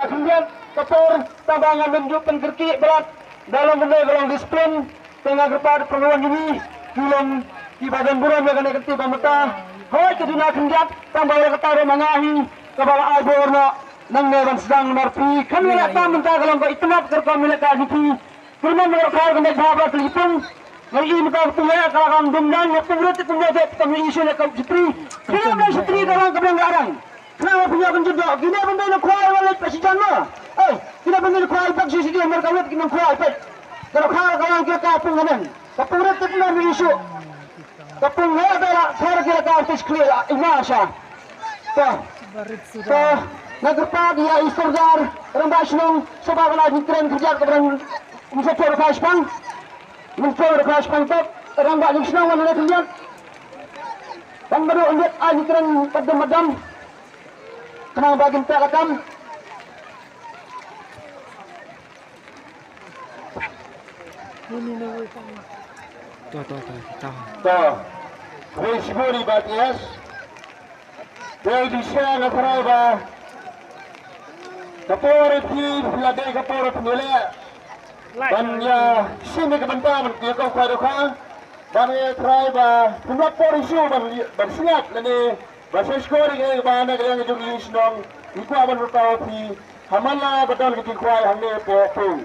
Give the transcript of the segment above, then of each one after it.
kemudian kapor tambangan menunjukkan kerki berat dalam benda golong disiplin tengah kepada perluan ini film di badan bulan yang kena kerti pameta hoi kedina kenjat tambah kata mengahi kepala alborno nang nevan sedang marpi kami nak tam mentah kalau kau itemap kerja milik kajipi firman mereka kena sahabat telipung hari ini kita punya kalau kamu dumdan waktu berarti punya kami isu nak kau jepri film dan jepri dalam kebelang garang kenapa punya kenjut gini benda nak kuai walet presiden mah kita benda nak kuai pak sisi dia mereka lihat kita kuai pak kalau kalau kita kapung kanan kapung berarti punya isu kapung ni adalah cara kita artis clear imasya nagpag ya istorgar rambasnong sebab lagi tren kerja keberang musafir kaspang top rambak di senang mana kerja dan baru lihat lagi tren padam kenang bagian telakam Risburi Batias dari Syah Nafaraba kapore ti ladai kapore pemilih dan ya sini kebentangan dia kau kado kah dan ya try ba pembuat polisi bersiap lani bahasa scoring yang mana yang jom English dong iku aban bertahu ti hamala betul kita kuai hamne popung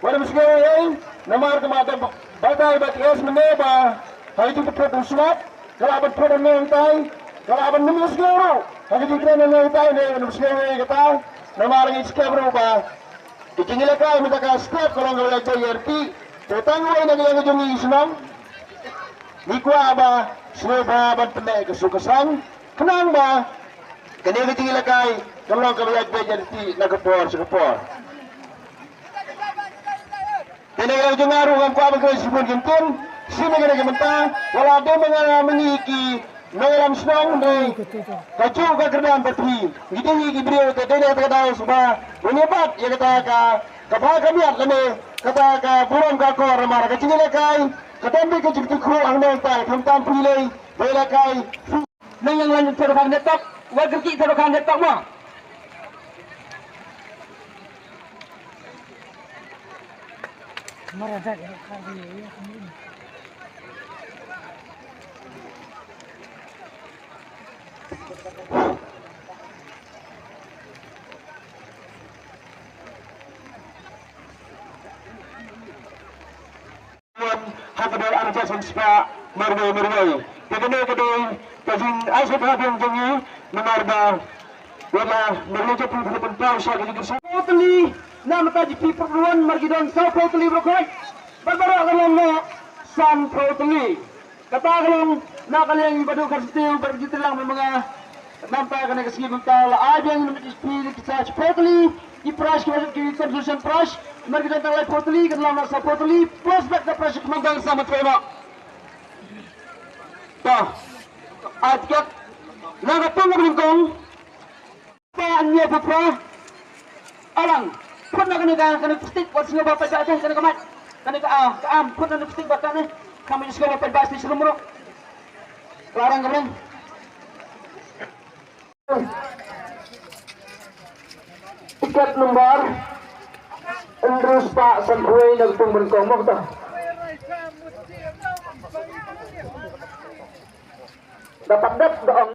wala musgay namar kemadam badai Batias meneba hari itu betul usulat kalau aban pada mentai kalau aban numus gero hari itu kena mentai ne musgay kata namar ini skabro ba itingila ka minta ka step kalau nggak belajar YRT tetangga ini yang jom Islam ikwa ba seba ban pendek kesukasan kenang ba kene itingila kai kalau nggak belajar YRT nakapor sekapor ini yang jengaru ngam ko abang sipun gentin sini kena kementang wala do mengiki mengalam senang deh kacau ke kerjaan petri gitu ni beliau tadi kata tahu semua menyebat ya kata kapal kami lene kata buram ka ko ramar kecil lekai kata ambil ke jikti kru ang nentai tham pilih bela kai nang yang lanjut terokan detok wajar ki terokan detok mah Maradak ya kali ya ini. Hakadal arjasan spa marwai begini tajin asap habang jangi namarda wala menuju pun pausa gitu totally nama tadi perluan margidan sa totally brokoi berbara kalau san totally kata kalau nakaliang badu kerja berjuta lang mga nampak kena kesini mental ada yang menjadi pilih kita totally di price kita consumption price margidan tanggal totally kalau nasa totally plus back the price kemanggang sama terima toh atkat nagatong beringkong paannya putra alang pun nak kena plastik buat semua bapak jatuh kena kemat kena kaam pun nak plastik buat ni kami juga bapak bahas di seluruh larang kemudian tiket nomor Andrews Pak Sampai nagtung beringkong mo kita dapat doang